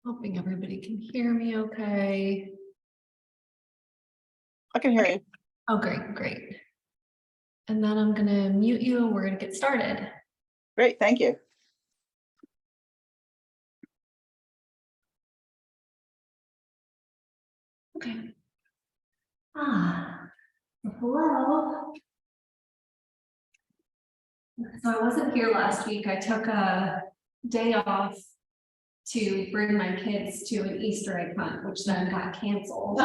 Hoping everybody can hear me okay. I can hear you. Oh, great, great. And then I'm gonna mute you and we're gonna get started. Great, thank you. Okay. Hello. So I wasn't here last week. I took a day off to bring my kids to an Easter egg hunt, which then got canceled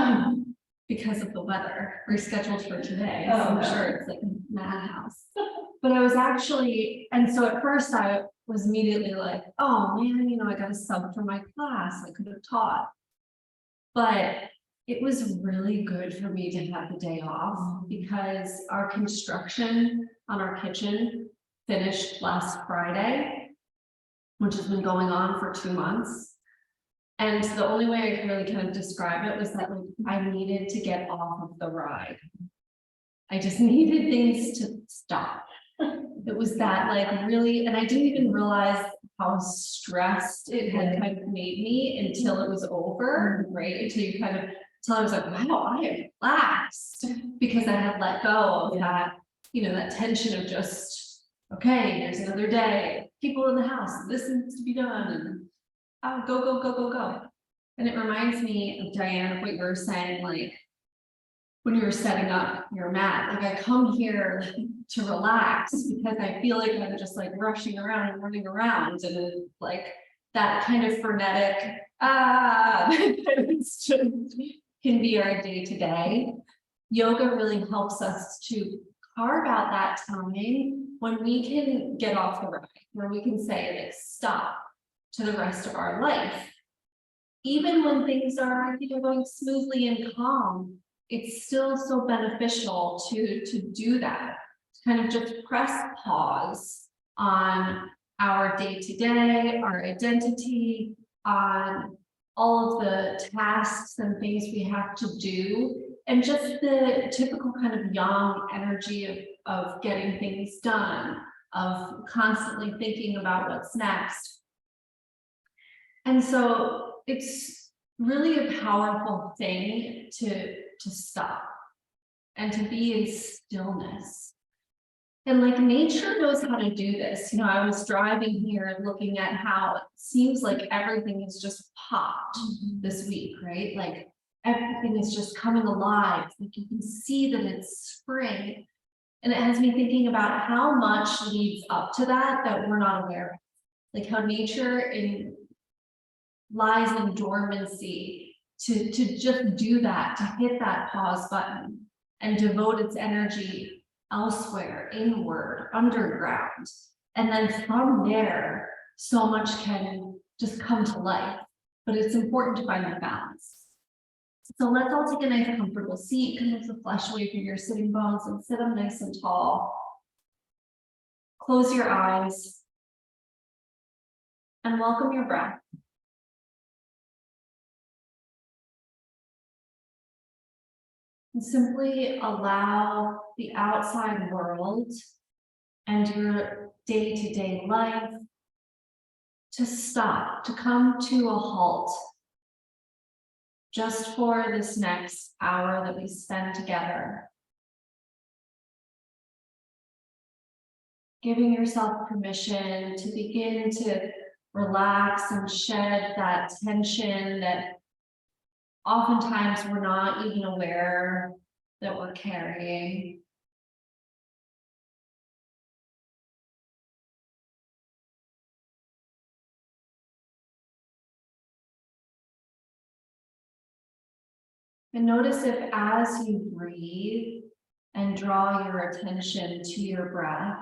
because of the weather, rescheduled for today. So I'm sure it's like a madhouse. But I was actually, and so at first I was immediately like, oh man, I got a sub for my class. I could have taught. But it was really good for me to have the day off because our construction on our kitchen finished last Friday, which has been going on for 2 months. And the only way I can really kind of describe it was that like, I needed to get off of the ride. I just needed things to stop. It was that like really, and I didn't even realize how stressed it had kind of made me until it was over, right? Until I was like, wow, I am relaxed because I had let go of that, that tension of just, okay, there's another day, people in the house, this needs to be done, and go, go, go, go, go. And it reminds me of Diane, what you were saying, like, when you were setting up your mat, like I come here to relax because I feel like I'm just like rushing around and running around and like that kind of frenetic, it's just can be our day to day. Yoga really helps us to carve out that time when we can get off the ride, where we can say like stop to the rest of our life. Even when things are going smoothly and calm, it's still so beneficial to do that, to kind of just press pause on our day-to-day, our identity, on all of the tasks and things we have to do, and just the typical kind of yang energy of getting things done, of constantly thinking about what's next. And so it's really a powerful thing to stop and to be in stillness. And like nature knows how to do this. I was driving here and looking at how it seems like everything is just popped this week, right? Like everything is just coming alive. Like you can see that it's spring. And it has me thinking about how much leads up to that we're not aware of. Like how nature lies in dormancy to just do that, to hit that pause button and devote its energy elsewhere, inward, underground. And then from there, so much can just come to life. But it's important to find that balance. So let's all take a nice comfortable seat, move the flesh away from your sitting bones and sit up nice and tall. Close your eyes and welcome your breath. And simply allow the outside world and your day-to-day life to stop, to come to a halt, just for this next hour that we spend together. Giving yourself permission to begin to relax and shed that tension that oftentimes we're not even aware that we're carrying. And notice if as you breathe and draw your attention to your breath,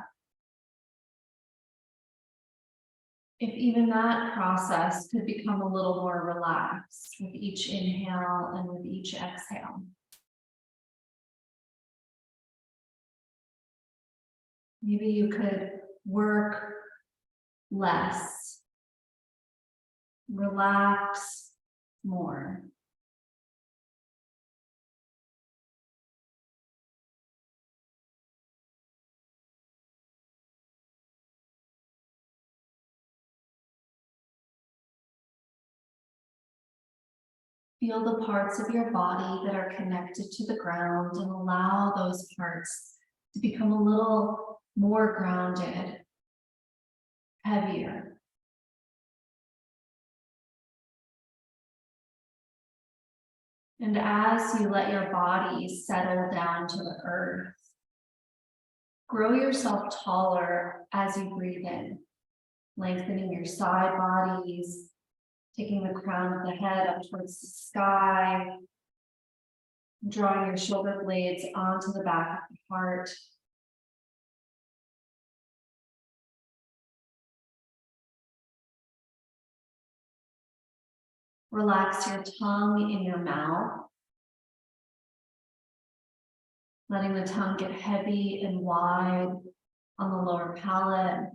if even that process could become a little more relaxed with each inhale and with each exhale. Maybe you could work less, relax more. Feel the parts of your body that are connected to the ground and allow those parts to become a little more grounded, heavier. And as you let your body settle down to the earth, grow yourself taller as you breathe in, lengthening your side bodies, taking the crown of the head up towards the sky, drawing your shoulder blades onto the back of the heart. Relax your tongue in your mouth, letting the tongue get heavy and wide on the lower palate.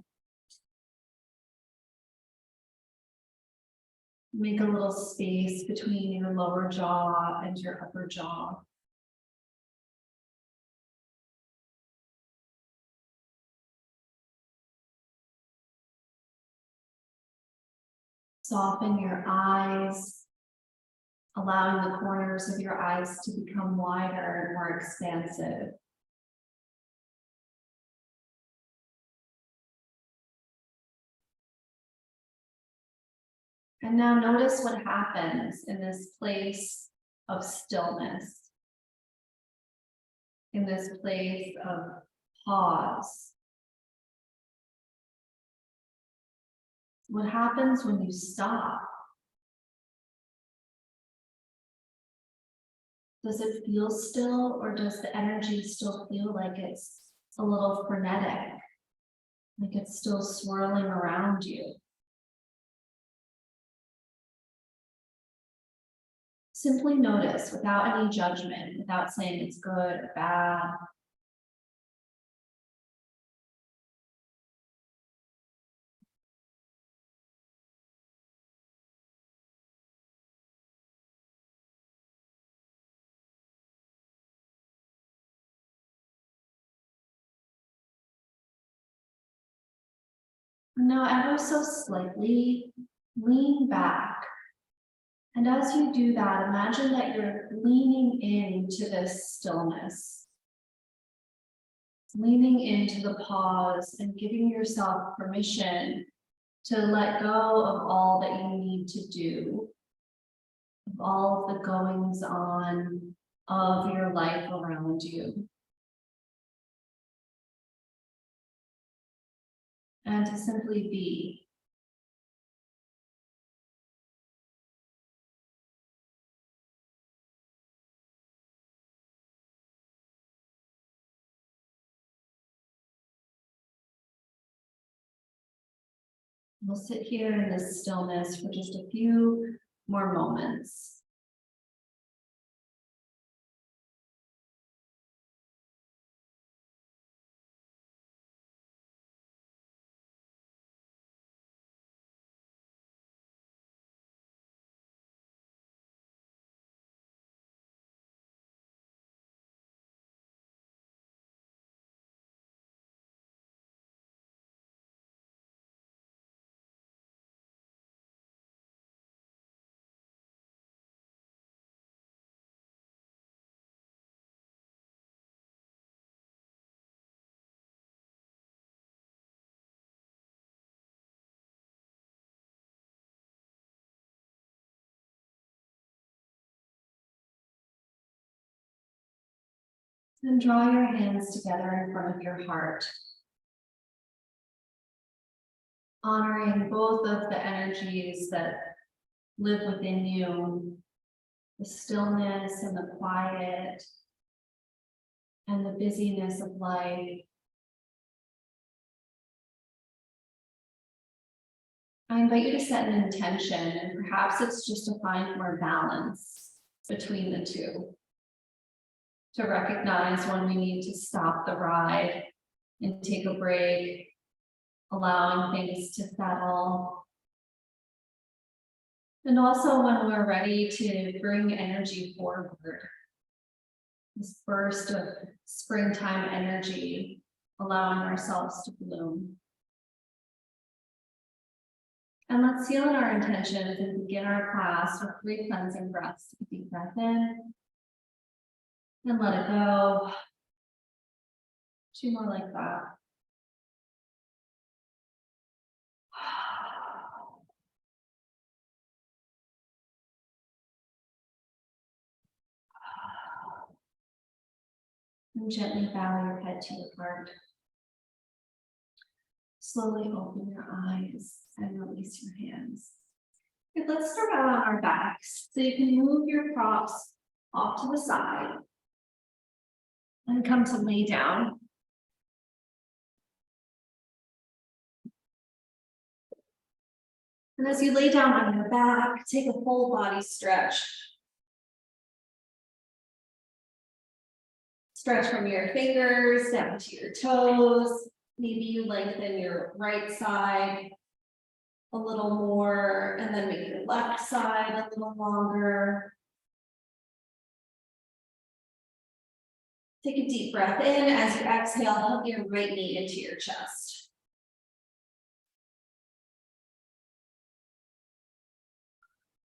Make a little space between your lower jaw and your upper jaw. Soften your eyes, allowing the corners of your eyes to become wider and more expansive. And now notice what happens in this place of stillness, in this place of pause. What happens when you stop? Does it feel still, or does the energy still feel like it's a little frenetic, like it's still swirling around you? Simply notice without any judgment, without saying it's good or bad. Now, ever so slightly, lean back. And as you do that, imagine that you're leaning into this stillness, leaning into the pause and giving yourself permission to let go of all that you need to do, of all of the goings on of your life around you. And to simply be. We'll sit here in this stillness for just a few more moments. And draw your hands together in front of your heart, honoring both of the energies that live within you, the stillness and the quiet and the busyness of life. I invite you to set an intention, and perhaps it's just to find more balance between the two. To recognize when we need to stop the ride and take a break, allowing things to settle. And also when we're ready to bring energy forward, this burst of springtime energy, allowing ourselves to bloom. And let's seal in our intentions and begin our class with 3 cleansing breaths. Take a deep breath in and let it go. 2 more like that. And gently bow your head to your heart. Slowly open your eyes and release your hands. Okay, let's start out on our backs. So you can move your props off to the side and come to lay down. And as you lay down on your back, take a full body stretch. Stretch from your fingers down to your toes. Maybe you lengthen your right side a little more, and then make your left side a little longer. Take a deep breath in. As you exhale, hug your right knee into your chest.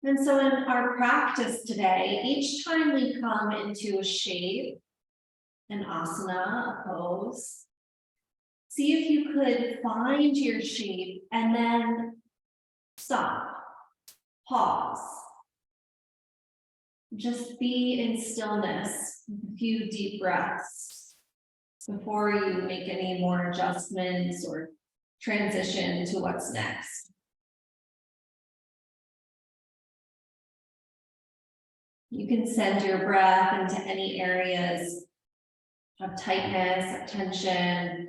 And so in our practice today, each time we come into a shape, an asana, a pose, see if you could find your shape and then stop, pause. Just be in stillness with a few deep breaths before you make any more adjustments or transition to what's next. You can send your breath into any areas of tightness, of tension.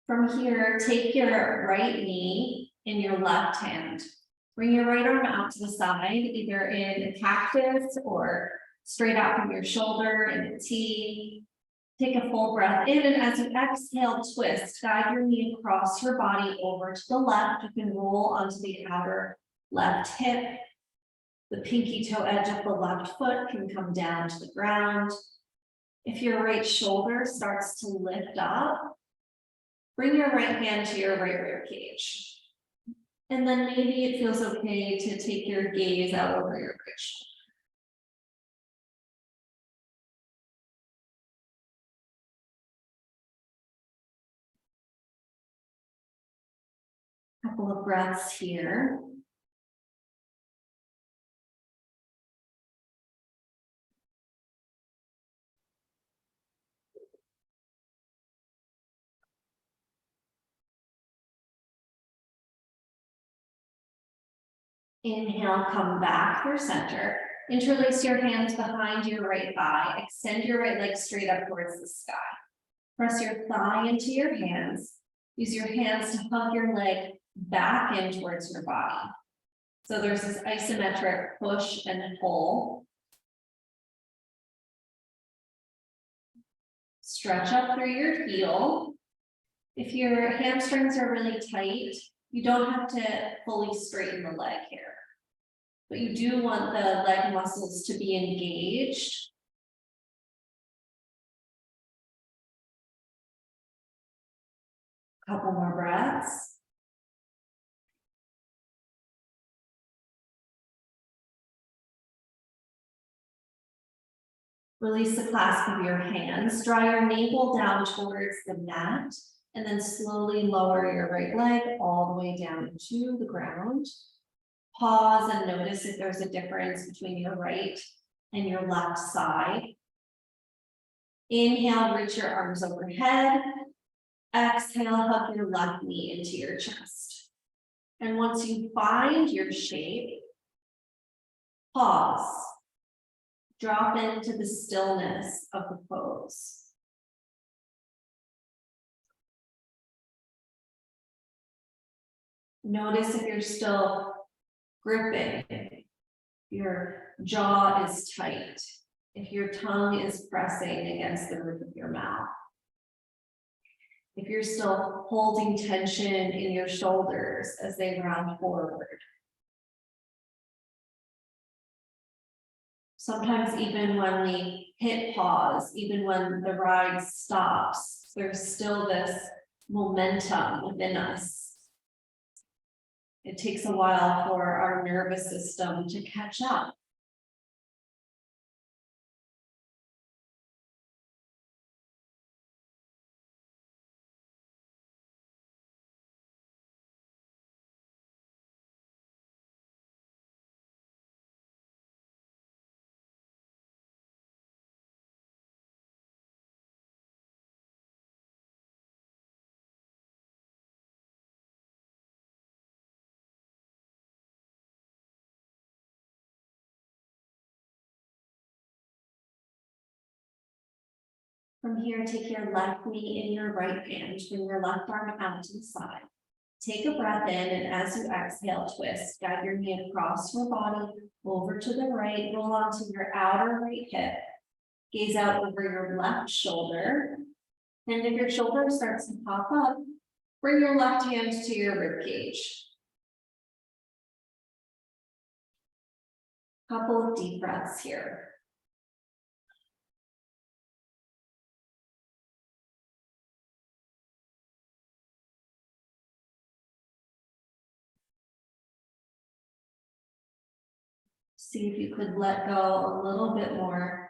From here, take your right knee in your left hand. Bring your right arm out to the side, either in a cactus or straight out from your shoulder in a T. Take a full breath in, and as you exhale, twist. Guide your knee across your body over to the left. You can roll onto the outer left hip. The pinky toe edge of the left foot can come down to the ground. If your right shoulder starts to lift up, bring your right hand to your right rib cage. And then maybe it feels okay to take your gaze out over your right shoulder. Couple of breaths here. Inhale, come back through center. Interlace your hands behind your right thigh. Extend your right leg straight up towards the sky. Press your thigh into your hands. Use your hands to hug your leg back in towards your body. So there's this isometric push and pull. Stretch up through your heel. If your hamstrings are really tight, you don't have to fully straighten the leg here, but you do want the leg muscles to be engaged. Couple more breaths. Release the clasp of your hands. Draw your navel down towards the mat, and then slowly lower your right leg all the way down to the ground. Pause and notice if there's a difference between your right and your left side. Inhale, reach your arms overhead. Exhale, hug your left knee into your chest. And once you find your shape, pause. Drop into the stillness of the pose. Notice if you're still gripping, your jaw is tight, if your tongue is pressing against the roof of your mouth, if you're still holding tension in your shoulders as they round forward. Sometimes even when we hit pause, even when the ride stops, there's still this momentum within us. It takes a while for our nervous system to catch up. From here, take your left knee in your right hand, bring your left arm out to the side. Take a breath in, and as you exhale, twist. Guide your knee across your body, over to the right, roll onto your outer right hip. Gaze out over your left shoulder. And if your shoulder starts to pop up, bring your left hand to your rib cage. Couple of deep breaths here. See if you could let go a little bit more.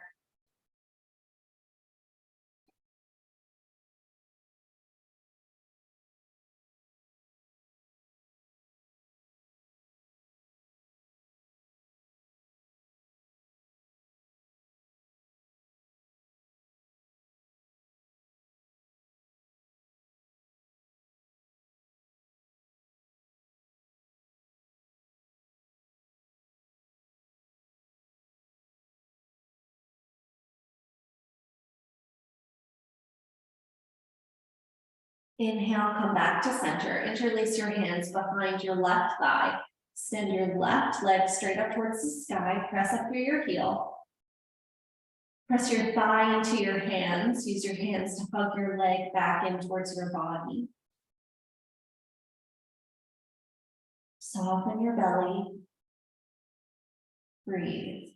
Inhale, come back to center. Interlace your hands behind your left thigh. Extend your left leg straight up towards the sky. Press up through your heel. Press your thigh into your hands. Use your hands to hug your leg back in towards your body. Soften your belly. Breathe.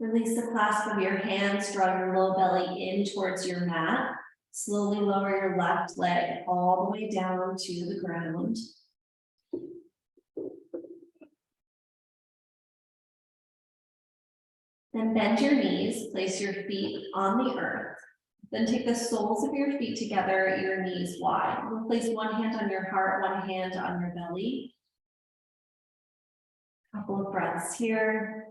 Release the clasp of your hands, draw your low belly in towards your mat. Slowly lower your left leg all the way down to the ground. Then bend your knees, place your feet on the earth. Then take the soles of your feet together, your knees wide. We'll place one hand on your heart, one hand on your belly. Couple of breaths here.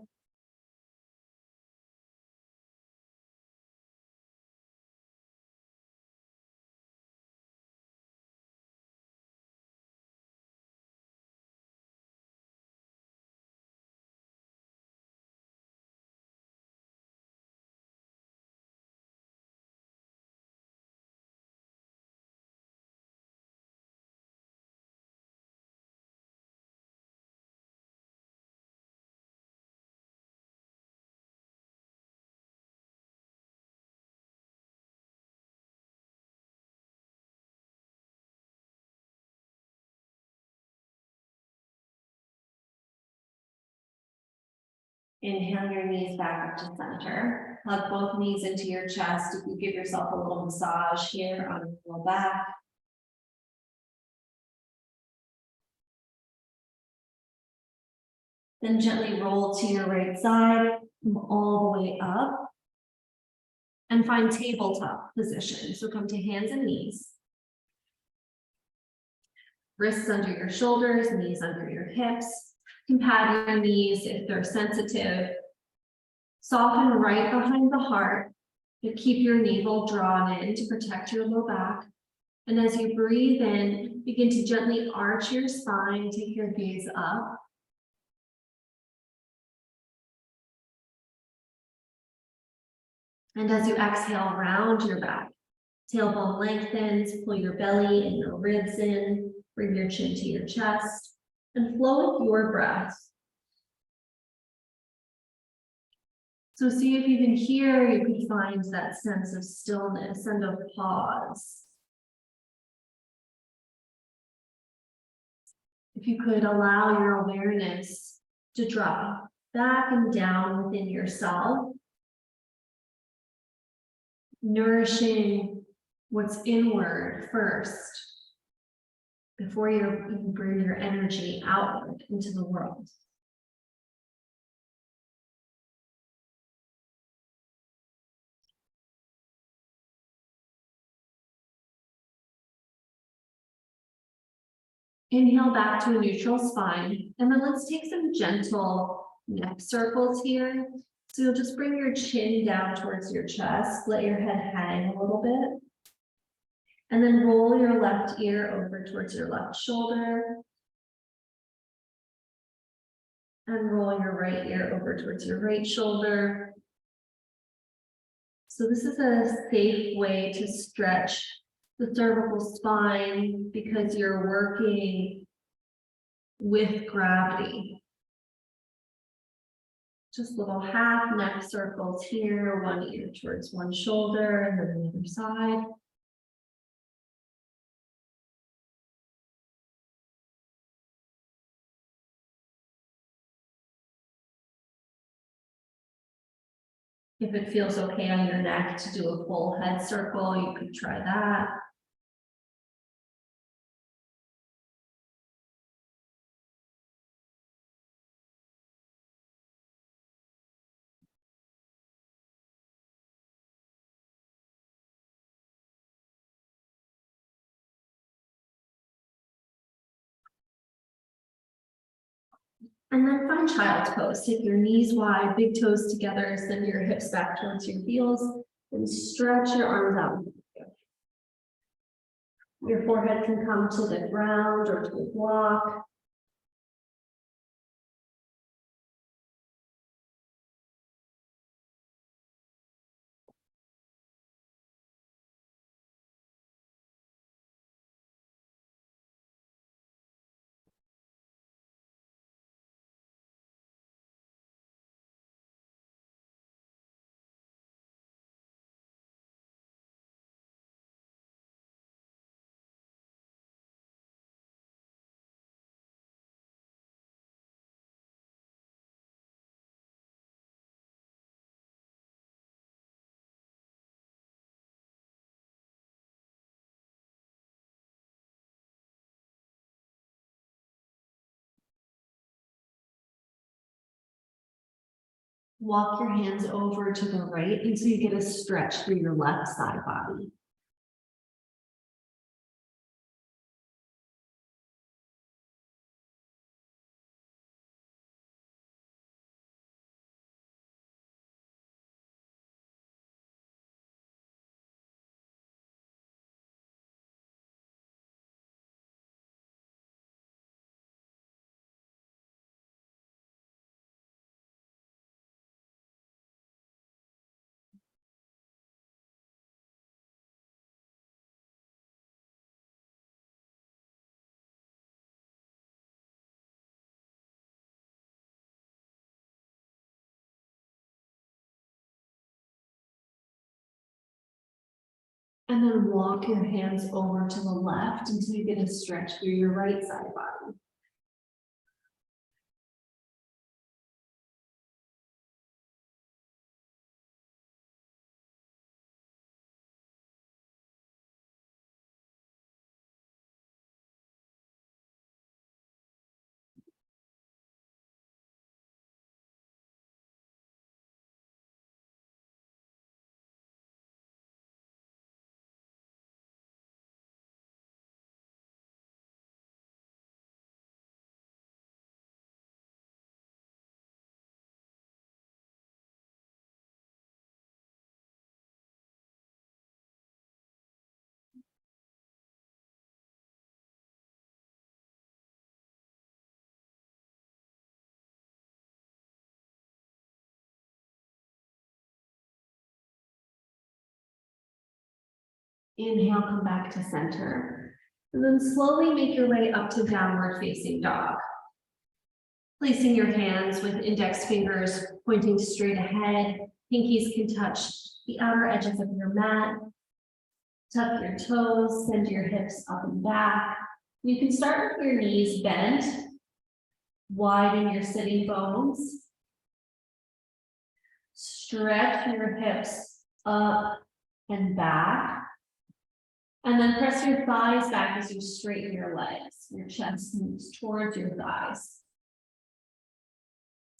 Inhale your knees back up to center. Hug both knees into your chest. If you give yourself a little massage here on your low back. Then gently roll to your right side, come all the way up. And find tabletop position. So come to hands and knees. Wrists under your shoulders, knees under your hips. You can pat your knees if they're sensitive. Soften right behind the heart, but keep your navel drawn in to protect your low back. And as you breathe in, begin to gently arch your spine, take your gaze up. And as you exhale, round your back. Tailbone lengthens, pull your belly and your ribs in, bring your chin to your chest, and flow with your breath. So see if even here you could find that sense of stillness and of pause. If you could allow your awareness to drop back and down within yourself, nourishing what's inward first, before you bring your energy outward into the world. Inhale back to a neutral spine, and then let's take some gentle neck circles here. So you'll just bring your chin down towards your chest, let your head hang a little bit, and then roll your left ear over towards your left shoulder, and roll your right ear over towards your right shoulder. So this is a safe way to stretch the cervical spine because you're working with gravity. Just little half neck circles here, one ear towards one shoulder and then the other side. If it feels okay on your neck to do a full head circle, you could try that. And then find child's pose. Take your knees wide, big toes together, send your hips back towards your heels, and stretch your arms out. Your forehead can come to the ground or to the block. Walk your hands over to the right until you get a stretch through your left side body. And then walk your hands over to the left until you get a stretch through your right side body. Inhale, come back to center. And then slowly make your way up to downward facing dog. Placing your hands with index fingers pointing straight ahead. Pinkies can touch the outer edges of your mat. Tuck your toes, send your hips up and back. You can start with your knees bent. Widen your sitting bones. Stretch your hips up and back. And then press your thighs back as you straighten your legs. Your chest moves towards your thighs.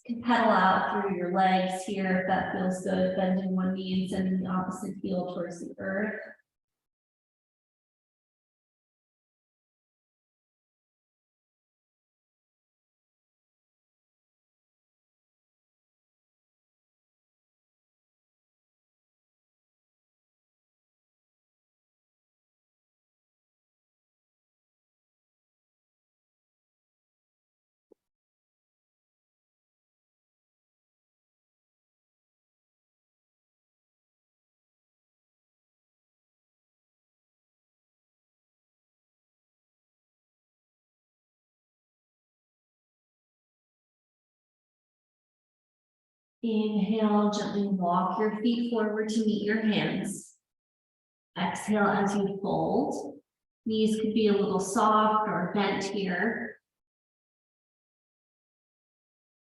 You can pedal out through your legs here if that feels good. Bending one knee and sending the opposite heel towards the earth. Inhale, gently walk your feet forward to meet your hands. Exhale as you fold. Knees could be a little soft or bent here.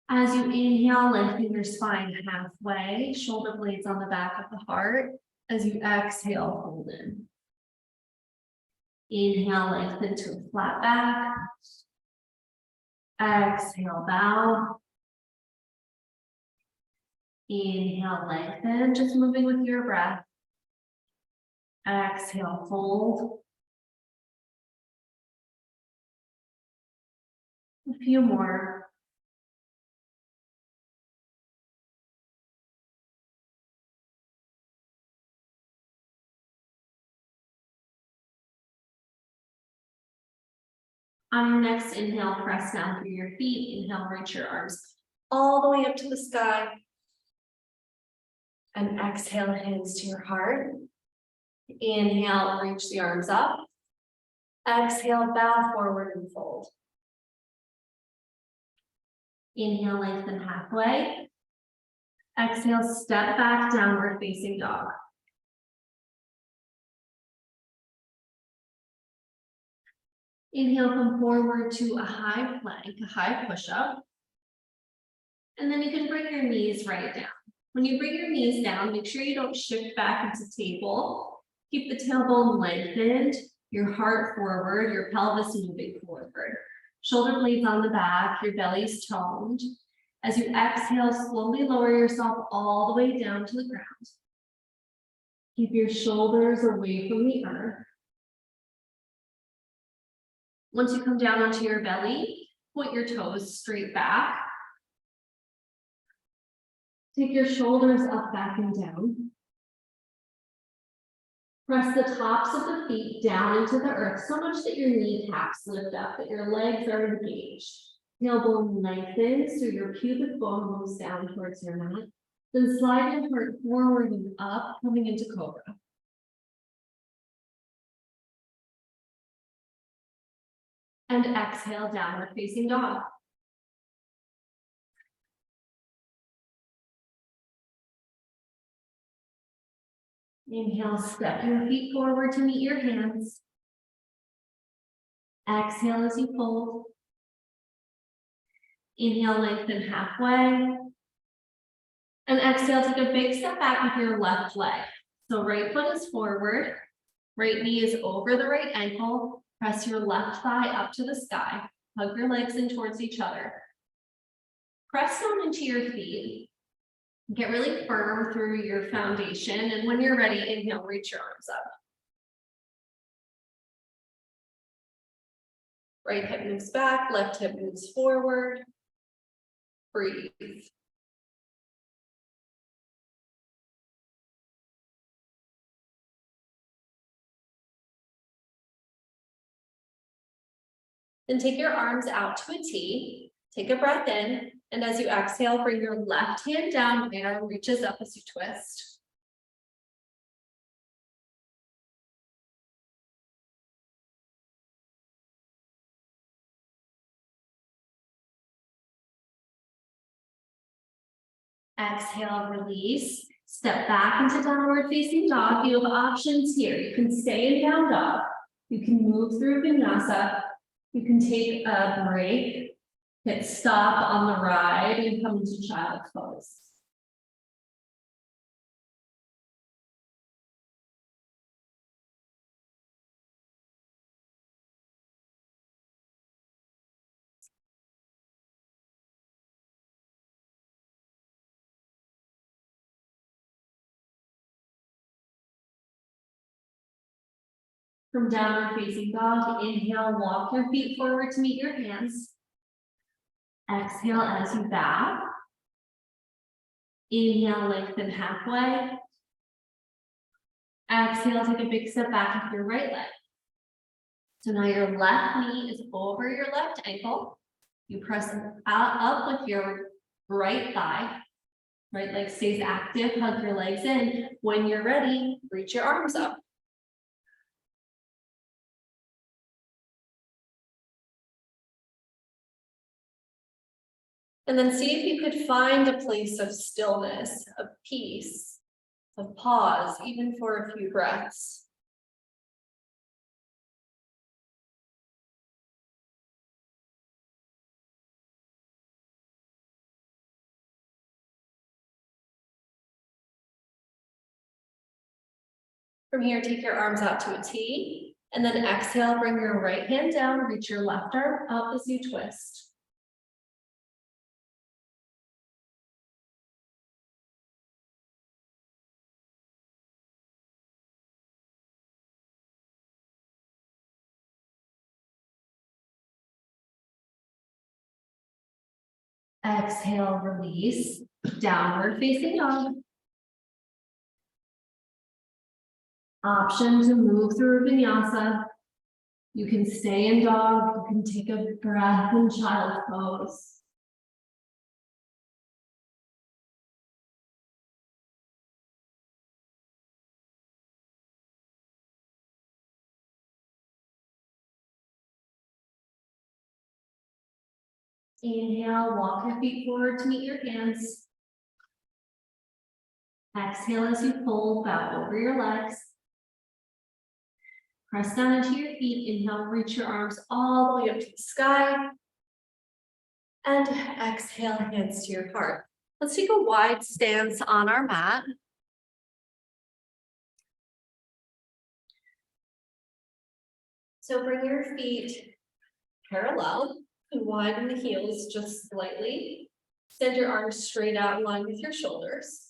As you inhale, lengthen your spine halfway, shoulder blades on the back of the heart. As you exhale, fold in. Inhale, lengthen to a flat back. Exhale, bow. Inhale, lengthen, just moving with your breath. Exhale, fold. A few more. On your next inhale, press down through your feet. Inhale, reach your arms all the way up to the sky. And exhale, hands to your heart. Inhale, reach the arms up. Exhale, bow forward and fold. Inhale, lengthen halfway. Exhale, step back, downward facing dog. Inhale, come forward to a high plank, a high push-up. And then you can bring your knees right down. When you bring your knees down, make sure you don't shift back into table. Keep the tailbone lengthened, your heart forward, your pelvis moving forward. Shoulder blades on the back, your belly's toned. As you exhale, slowly lower yourself all the way down to the ground. Keep your shoulders away from the earth. Once you come down onto your belly, point your toes straight back. Take your shoulders up, back, and down. Press the tops of the feet down into the earth so much that your kneecaps lift up, that your legs are engaged. Tailbone lengthens so your pubic bone moves down towards your mat. Then slide your heart forward and up, coming into cobra. And exhale, downward facing dog. Inhale, step your feet forward to meet your hands. Exhale as you fold. Inhale, lengthen halfway. And exhale, take a big step back with your left leg. So right foot is forward, right knee is over the right ankle. Press your left thigh up to the sky. Hug your legs in towards each other. Press down into your feet. Get really firm through your foundation. And when you're ready, inhale, reach your arms up. Right hip moves back, left hip moves forward. Breathe. Then take your arms out to a T. Take a breath in. And as you exhale, bring your left hand down, right arm reaches up as you twist. Exhale, release. Step back into downward facing dog. You have options here. You can stay in down dog. You can move through vinyasa. You can take a break, hit stop on the ride, and come into child's pose. From downward facing dog, inhale, walk your feet forward to meet your hands. Exhale as you bow. Inhale, lengthen halfway. Exhale, take a big step back with your right leg. So now your left knee is over your left ankle. You press up with your right thigh. Right leg stays active, hug your legs in. When you're ready, reach your arms up. And then see if you could find a place of stillness, of peace, of pause, even for a few breaths. From here, take your arms out to a T, and then exhale, bring your right hand down, reach your left arm up as you twist. Exhale, release, downward facing dog. Option to move through vinyasa. You can stay in dog, you can take a breath in child's pose. Inhale, walk your feet forward to meet your hands. Exhale as you fold, bow over your legs. Press down into your feet. Inhale, reach your arms all the way up to the sky. And exhale, hands to your heart. Let's take a wide stance on our mat. So bring your feet parallel and widen the heels just slightly. Send your arms straight out in line with your shoulders.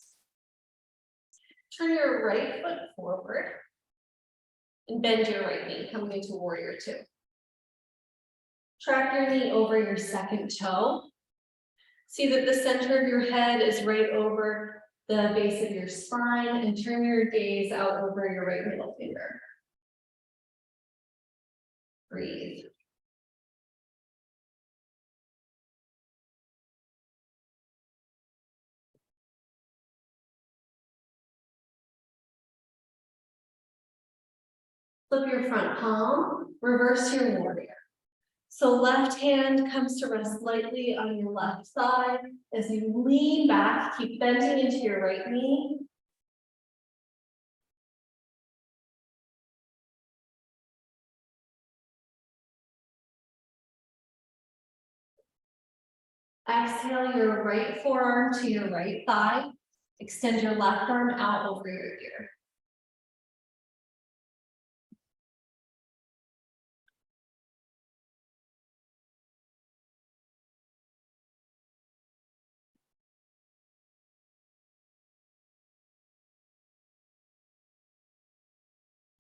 Turn your right foot forward and bend your right knee, coming into warrior two. Track your knee over your second toe. See that the center of your head is right over the base of your spine, and turn your gaze out over your right middle finger. Breathe. Flip your front palm, reverse your warrior. So left hand comes to rest lightly on your left thigh. As you lean back, keep bending into your right knee. Exhale your right forearm to your right thigh. Extend your left arm out over your ear.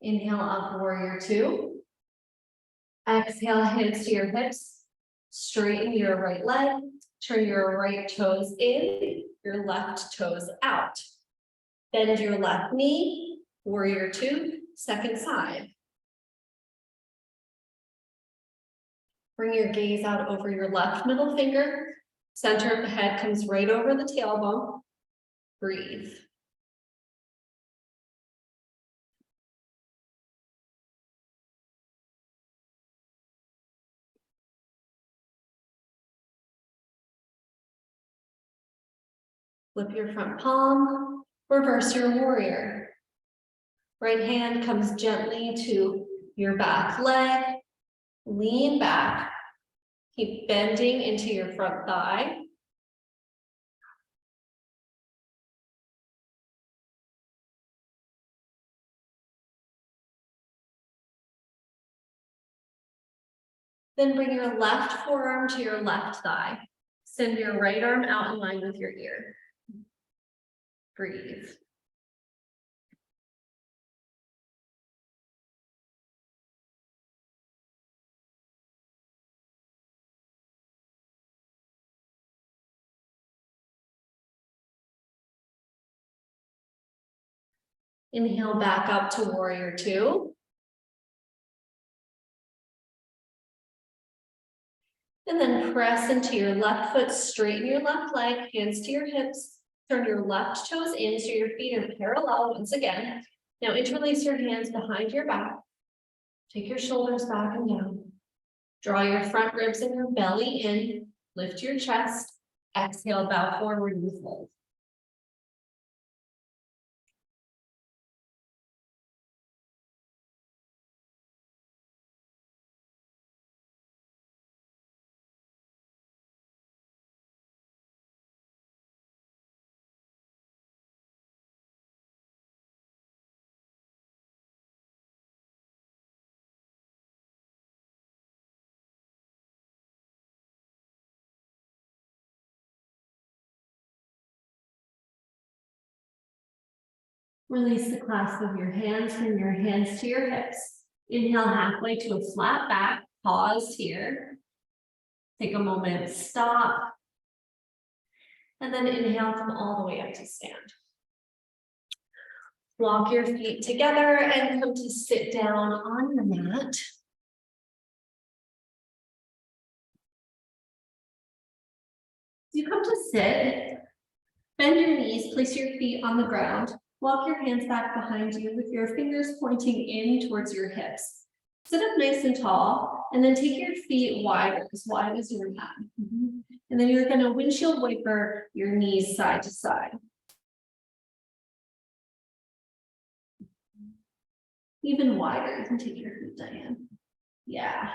Inhale up, warrior two. Exhale, hands to your hips. Straighten your right leg. Turn your right toes in, your left toes out. Bend your left knee, warrior two, second side. Bring your gaze out over your left middle finger. Center of the head comes right over the tailbone. Breathe. Flip your front palm, reverse your warrior. Right hand comes gently to your back leg, lean back, keep bending into your front thigh. Then bring your left forearm to your left thigh. Send your right arm out in line with your ear. Breathe. Inhale back up to warrior two. And then press into your left foot, straighten your left leg, hands to your hips, turn your left toes in so your feet are parallel once again. Now interlace your hands behind your back. Take your shoulders back and down. Draw your front ribs and your belly in, lift your chest, exhale, bow forward and fold. Release the clasp of your hands from your hands to your hips. Inhale halfway to a flat back, pause here. Take a moment, stop. And then inhale, come all the way up to stand. Walk your feet together and come to sit down on your mat. You come to sit, bend your knees, place your feet on the ground. Walk your hands back behind you with your fingers pointing in towards your hips. Sit up nice and tall, and then take your feet wide as your mat. And then you're going to windshield wiper your knees side to side. Even wider, you can take your feet, Diane. Yeah.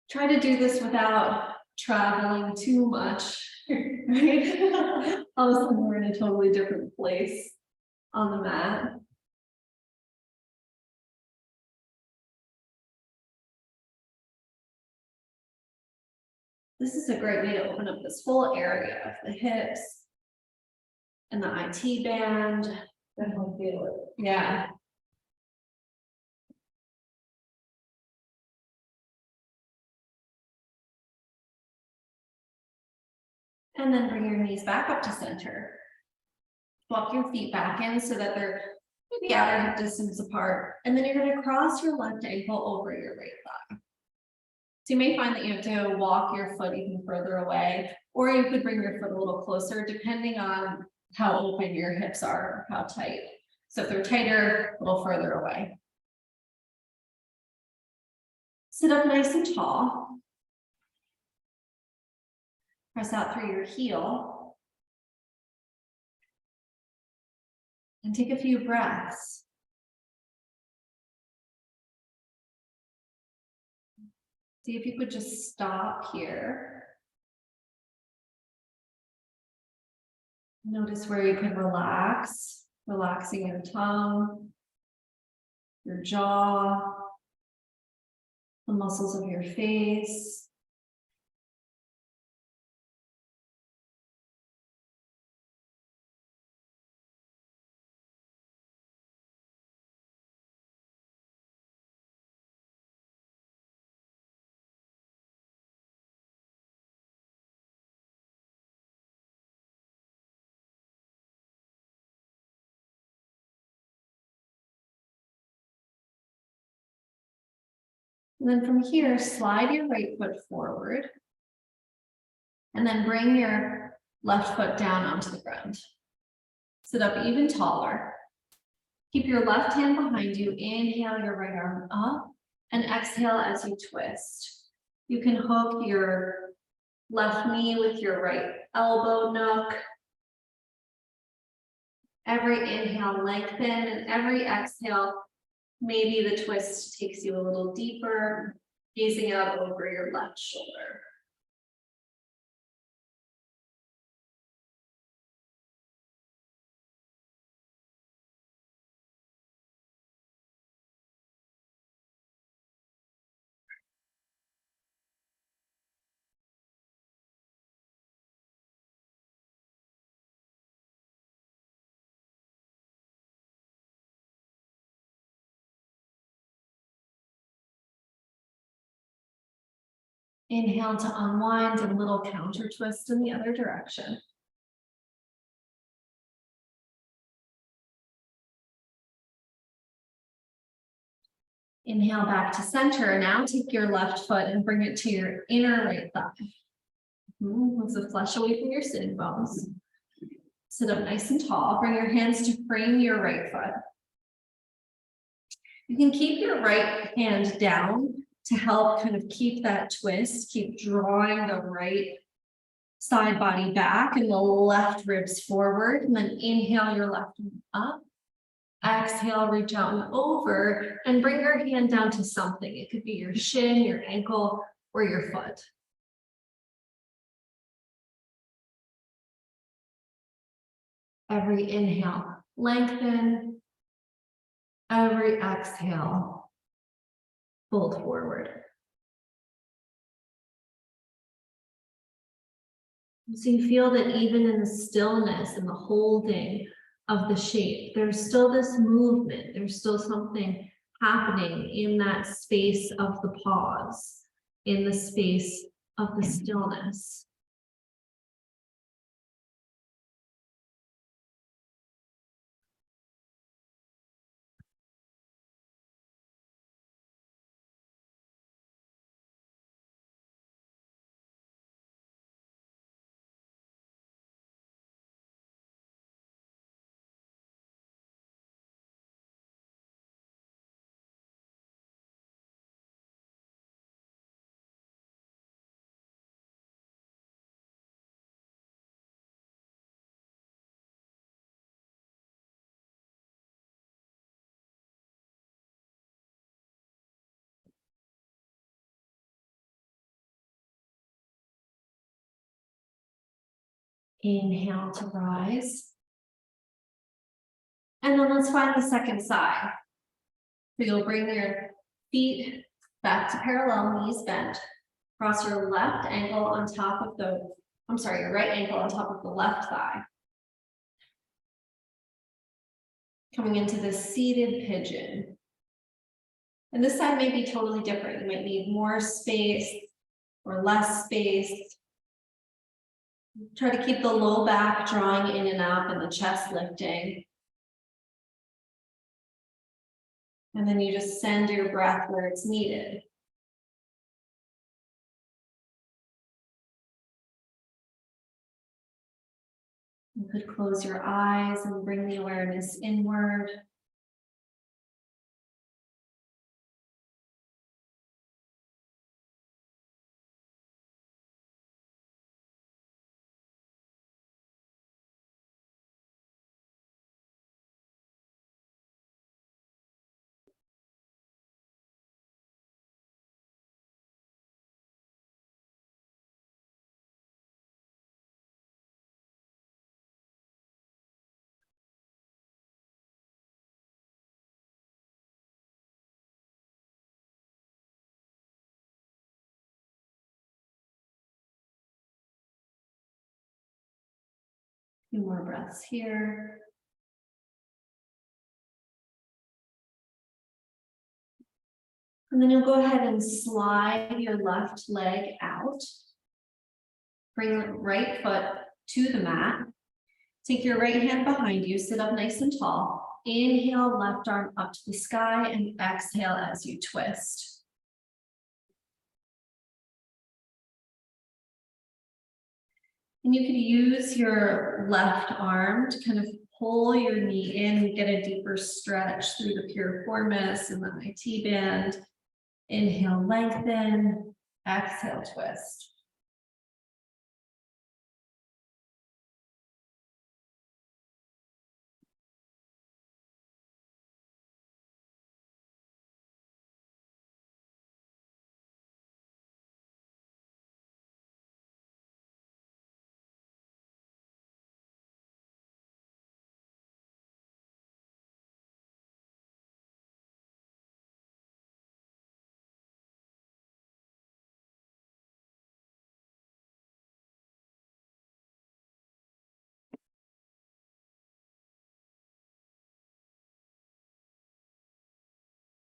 Try to do this without traveling too much, right? All of a sudden we're in a totally different place on the mat. This is a great way to open up this whole area of the hips and the IT band. Definitely feel it. Yeah. And then bring your knees back up to center. Walk your feet back in so that they're maybe outer hip distance apart. And then you're going to cross your left ankle over your right thigh. So you may find that you have to walk your foot even further away, or you could bring your foot a little closer depending on how open your hips are, or how tight. So if they're tighter, a little further away. Sit up nice and tall. Press out through your heel. And take a few breaths. See if you could just stop here. Notice where you could relax, relaxing your tongue, your jaw, the muscles of your face. And then from here, slide your right foot forward. And then bring your left foot down onto the ground. Sit up even taller. Keep your left hand behind you. Inhale your right arm up. and exhale as you twist. You can hook your left knee with your right elbow nook. Every inhale, lengthen, and every exhale, maybe the twist takes you a little deeper, gazing out over your left shoulder. Inhale to unwind and little counter twist in the other direction. Inhale back to center. Now take your left foot and bring it to your inner right thigh. Move the flesh away from your sitting bones. Sit up nice and tall. Bring your hands to frame your right foot. You can keep your right hand down to help kind of keep that twist, keep drawing the right side body back and the left ribs forward, and then inhale your left one up. Exhale, reach out and over, and bring your hand down to something. It could be your shin, your ankle, or your foot. Every inhale, lengthen. Every exhale, fold forward. So you feel that even in the stillness and the holding of the shape, there's still this movement, there's still something happening in that space of the pause, in the space of the stillness. Inhale to rise. And then let's find the second side. So you'll bring your feet back to parallel, knees bent. Cross your left ankle on top of your right ankle on top of the left thigh. Coming into the seated pigeon. And this side may be totally different. You might need more space or less space. Try to keep the low back drawing in and up and the chest lifting. And then you just send your breath where it's needed. You could close your eyes and bring the awareness inward. A few more breaths here. And then you'll go ahead and slide your left leg out. Bring the right foot to the mat. Take your right hand behind you, sit up nice and tall. Inhale, left arm up to the sky, and exhale as you twist. And you can use your left arm to kind of pull your knee in, get a deeper stretch through the piriformis and the IT band. Inhale, lengthen. Exhale, twist.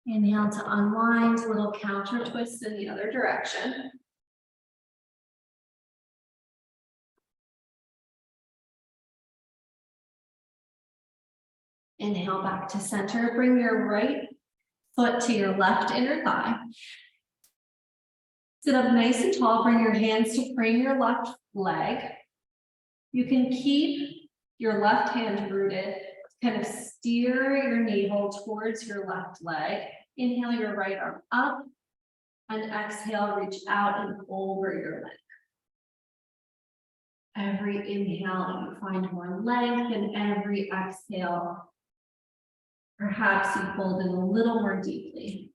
Inhale to unwind, little counter twist in the other direction. Inhale back to center, bring your right foot to your left inner thigh. Sit up nice and tall, bring your hands to frame your left leg. You can keep your left hand rooted, kind of steer your navel towards your left leg. Inhale your right arm up, and exhale, reach out and over your leg. Every inhale, you find more length, and every exhale, perhaps you fold in a little more deeply.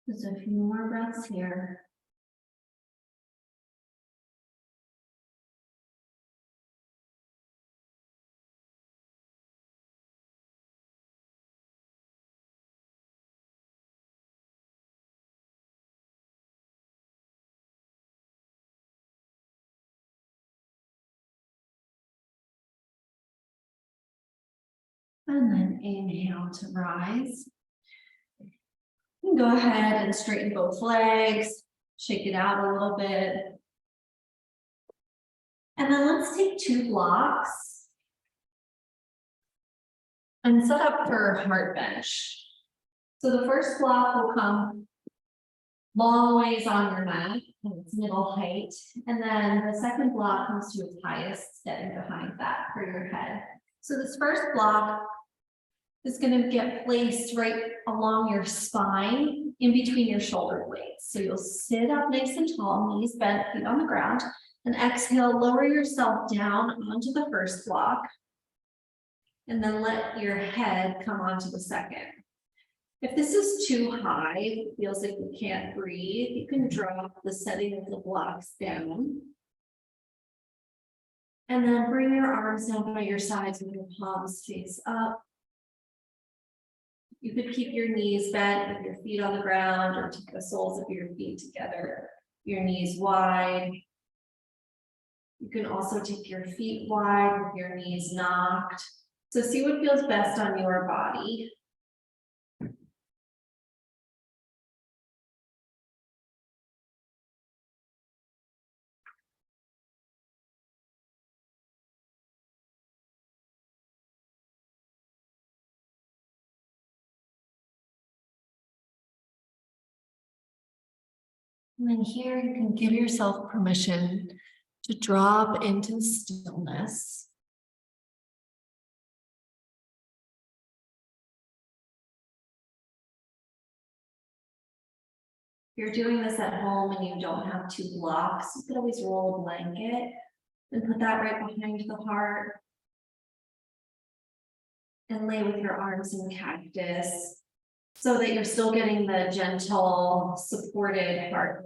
Just a few more breaths here. And then inhale to rise. You can go ahead and straighten both legs, shake it out a little bit. And then let's take 2 blocks and set up for heart bench. So the first block will come long ways on your mat, and it's middle height. And then the second block comes to its highest, setting behind that for your head. So this first block is going to get placed right along your spine, in between your shoulder blades. So you'll sit up nice and tall, knees bent, feet on the ground, and exhale, lower yourself down onto the first block, and then let your head come onto the second. If this is too high, it feels like you can't breathe, you can drop the setting of the blocks down. And then bring your arms down by your sides with your palms face up. You could keep your knees bent with your feet on the ground, or take the soles of your feet together, your knees wide. You can also take your feet wide with your knees knocked. So see what feels best on your body. And then here you can give yourself permission to drop into stillness. If you're doing this at home and you don't have 2 blocks, you could always roll a blanket and put that right behind the heart. And lay with your arms in cactus, so that you're still getting the gentle, supported heart.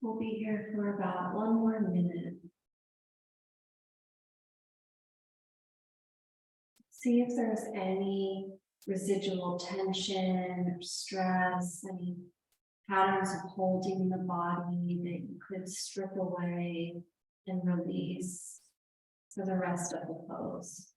We'll be here for about 1 more minute. See if there's any residual tension or stress, any patterns of holding the body that you could strip away and release for the rest of the pose.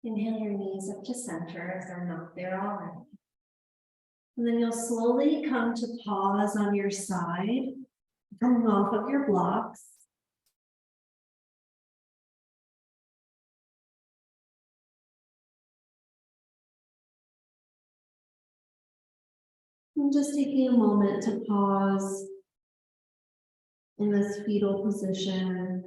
Inhale your knees up to center if they're not there already. And then you'll slowly come to pause on your side, coming off of your blocks. And just taking a moment to pause in this fetal position.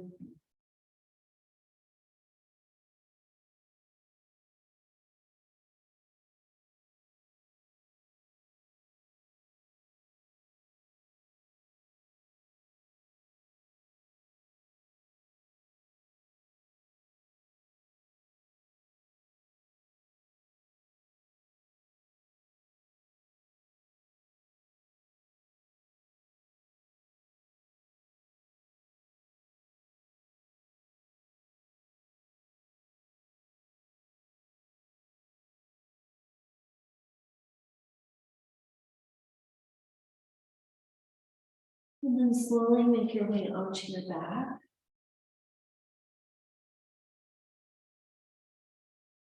And then slowly make your way onto your back.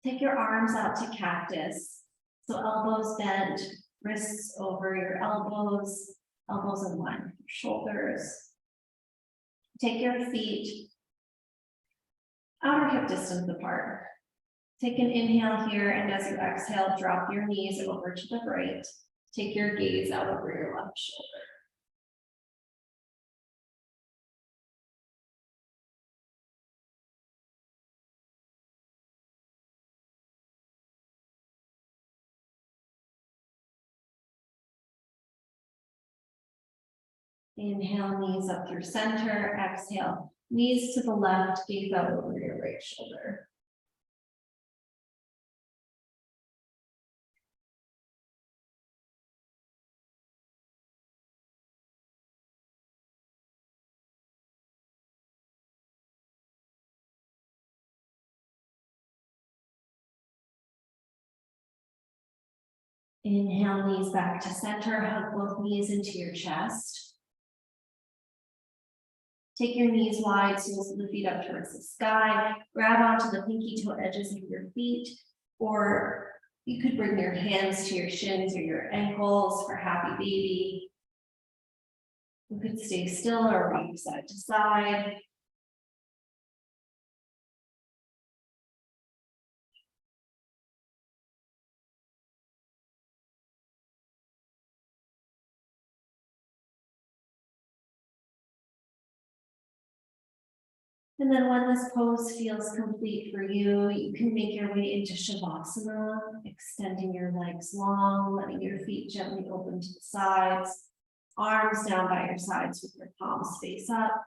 Take your arms out to cactus. So elbows bent, wrists over your elbows, elbows in line with your shoulders. Take your feet outer hip distance apart. Take an inhale here, and as you exhale, drop your knees over to the right. Take your gaze out over your left shoulder. Inhale, knees up through center. Exhale, knees to the left, gaze out over your right shoulder. Inhale, knees back to center. Hug both knees into your chest. Take your knees wide, soles of the feet up towards the sky. Grab onto the pinky toe edges of your feet, or you could bring your hands to your shins or your ankles for happy baby. You could stay still or rock side to side. And then when this pose feels complete for you, you can make your way into Shavasana, extending your legs long, letting your feet gently open to the sides, arms down by your sides with your palms face up.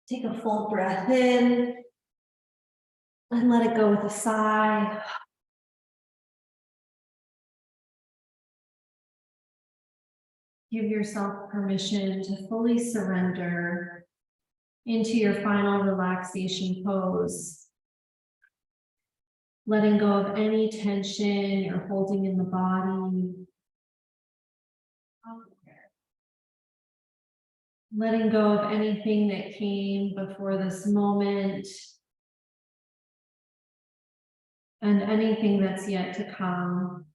Take a full breath in And let it go with a sigh. Give yourself permission to fully surrender into your final relaxation pose. Letting go of any tension you're holding in the body. Letting go of anything that came before this moment. And anything that's yet to come.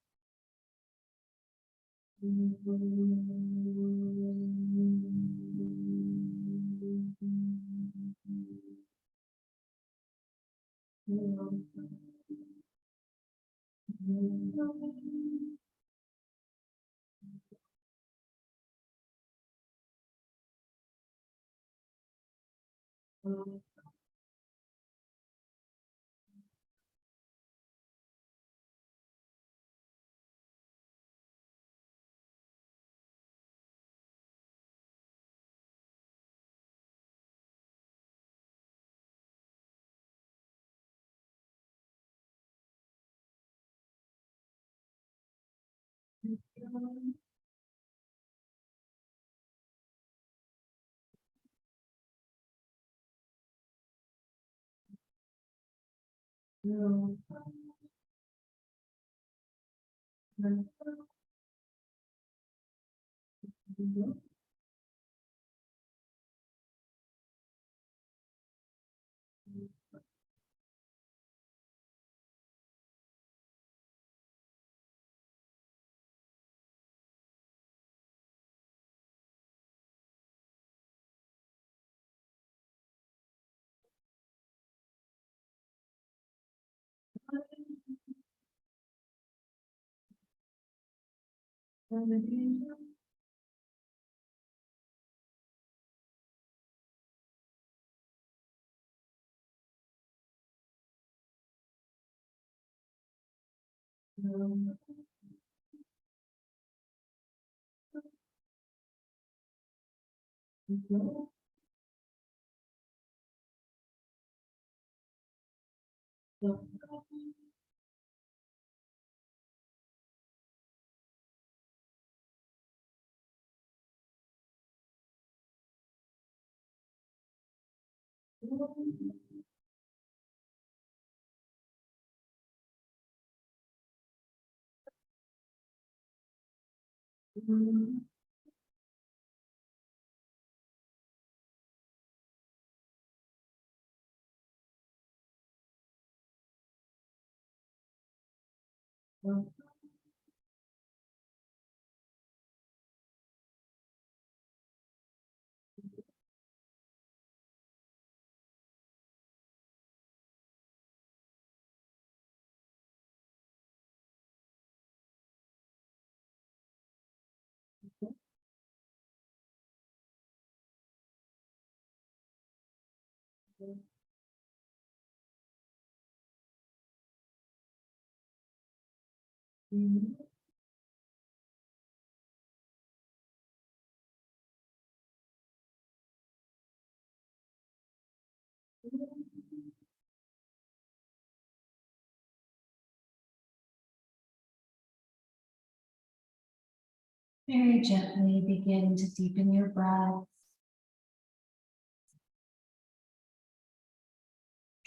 Very gently begin to deepen your breath.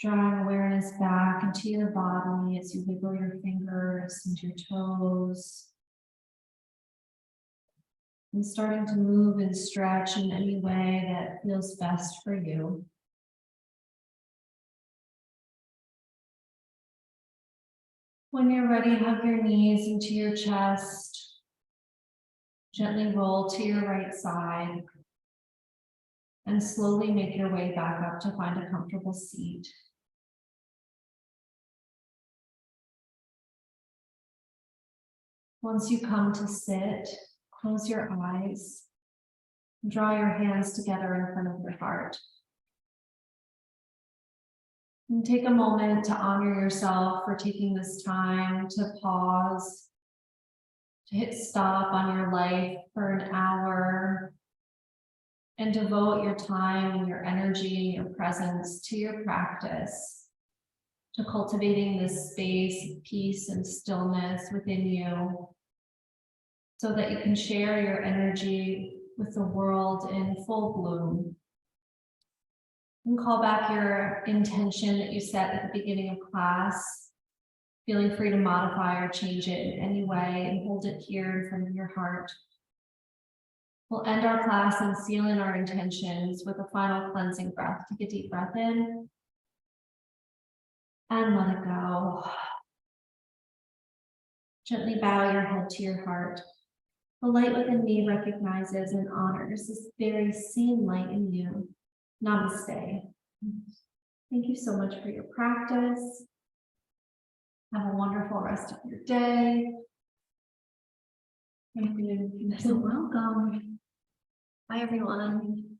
Drawing awareness back into your body as you wiggle your fingers and your toes. And starting to move and stretch in any way that feels best for you. When you're ready, hug your knees into your chest. Gently roll to your right side. And slowly make your way back up to find a comfortable seat. Once you come to sit, close your eyes. Draw your hands together in front of your heart. And take a moment to honor yourself for taking this time to pause, to hit stop on your life for an hour, and devote your time and your energy and your presence to your practice. to cultivating this space of peace and stillness within you, so that you can share your energy with the world in full bloom. And call back your intention that you set at the beginning of class, feeling free to modify or change it in any way, and hold it here in front of your heart. We'll end our class and seal in our intentions with a final cleansing breath. Take a deep breath in and let it go. Gently bow your head to your heart. The light within me recognizes and honors this very same light in you. Namaste. Thank you so much for your practice. Have a wonderful rest of your day. Thank you. You're welcome. Bye, everyone.